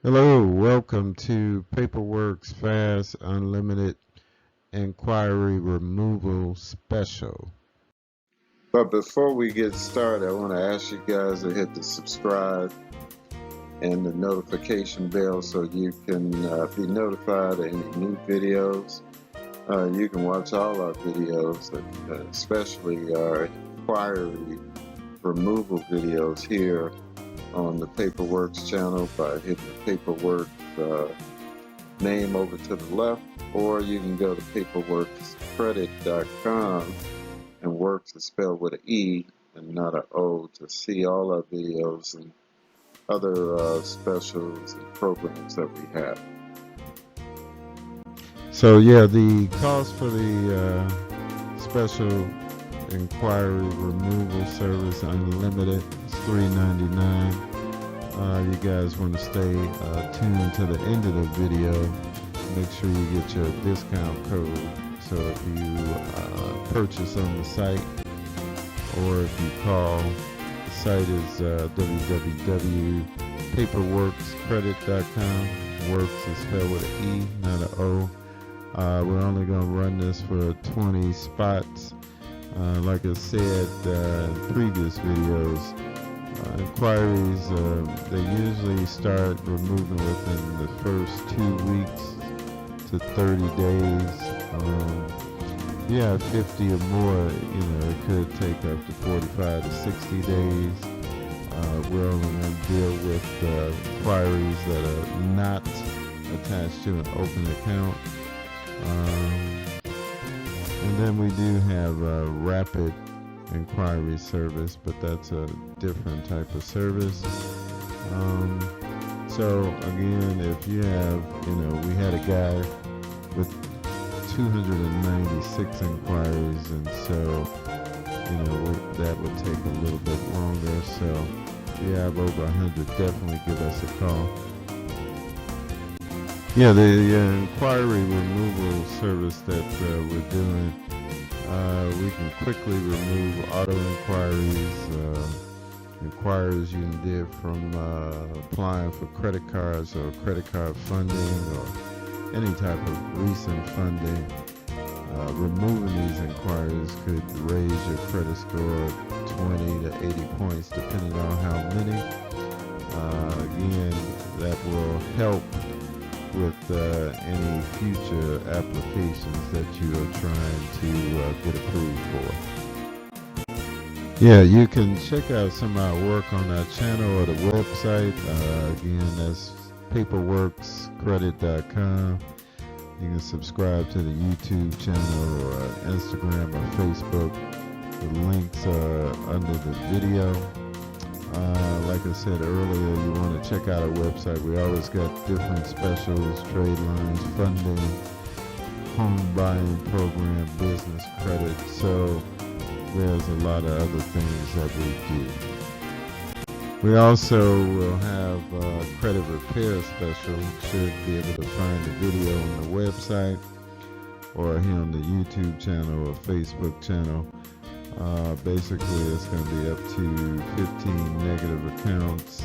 Hello, welcome to PAPERWERKS Fast Unlimited Inquiry Removal Special. But before we get started, I want to ask you guys to hit the subscribe and the notification bell so you can be notified of any new videos. You can watch all our videos, especially our inquiry removal videos here on the PAPERWERKS channel by hitting the PAPERWERKS name over to the left, or you can go to paperworkscredit.com, and works is spelled with an E and not an O, to see all our videos and other specials and programs that we have. So yeah, the cost for the special inquiry removal service unlimited is $3.99. You guys want to stay tuned to the end of the video. Make sure you get your discount code, so if you purchase on the site, or if you call, the site is www.paperworkscredit.com. Works is spelled with an E, not an O. We're only going to run this for 20 spots. Like I said in previous videos, inquiries, they usually start removing within the first 2 weeks to 30 days. If you have 50 or more, it could take up to 45 to 60 days. We're only going to deal with inquiries that are not attached to an open account. And then we do have a rapid inquiry service, but that's a different type of service. So again, if you have, we had a guy with 296 inquiries, and so, that would take a little bit longer. So if you have over 100, definitely give us a call. Yeah, the inquiry removal service that we're doing, we can quickly remove auto inquiries, inquiries you did from applying for credit cards or credit card funding or any type of recent funding. Removing these inquiries could raise your credit score 20 to 80 points depending on how many. Again, that will help with any future applications that you are trying to get approved for. Yeah, you can check out some of our work on our channel or the website. Again, that's paperworkscredit.com. You can subscribe to the YouTube channel or Instagram or Facebook. The links are under the video. Like I said earlier, you want to check out our website. We always got different specials, trade lines, funding, home buying program, business credit. So there's a lot of other things that we do. We also will have credit repair special. You should be able to find the video on the website or here on the YouTube channel or Facebook channel. Basically, it's going to be up to 15 negative accounts.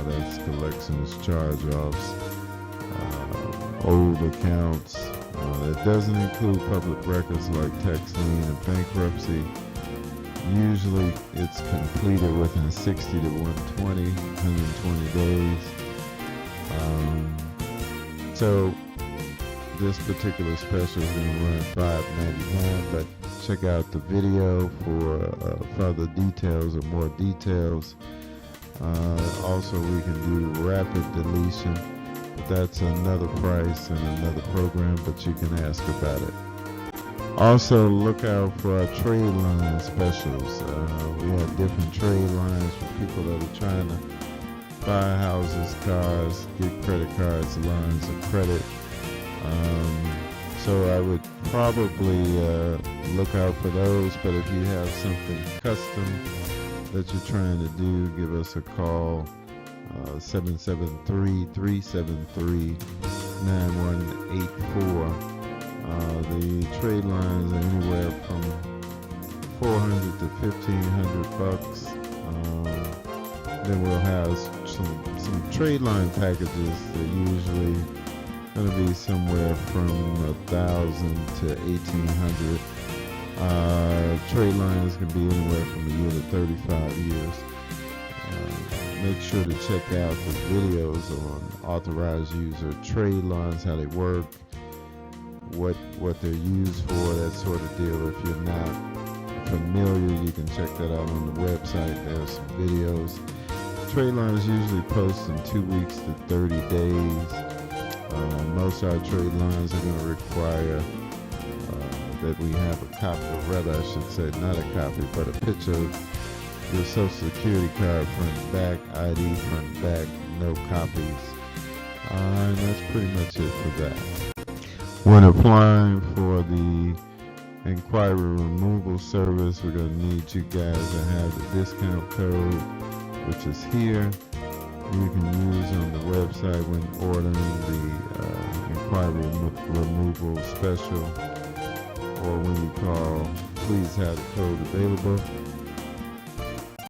That's collections, charge-offs, old accounts. That doesn't include public records like tax lien and bankruptcy. Usually, it's completed within 60 to 120 days. So this particular special is going to run $5.99, but check out the video for further details or more details. Also, we can do rapid deletion, but that's another price and another program, but you can ask about it. Also, look out for our trade line specials. We have different trade lines for people that are trying to buy houses, cars, get credit cards, lines of credit. So I would probably look out for those, but if you have something custom that you're trying to do, give us a call, 773-373-9184. The trade lines are anywhere from $400 to $1,500. Then we'll have some Tradeline packages. They're usually going to be somewhere from 1,000 to 1,800. Tradelines can be anywhere from a year to 35 years. Make sure to check out the videos on authorized user trade lines, how they work, what they're used for, that sort of deal. If you're not familiar, you can check that out on the website. There's some videos. Trade lines usually post in 2 weeks to 30 days. Most of our trade lines are going to require that we have a copy, or rather I should say not a copy, but a picture of your social security card front and back, ID front and back, no copies. And that's pretty much it for that. When applying for the inquiry removal service, we're going to need you guys to have the discount code, which is here. You can use on the website when ordering the inquiry removal special, or when you call, please have the code available.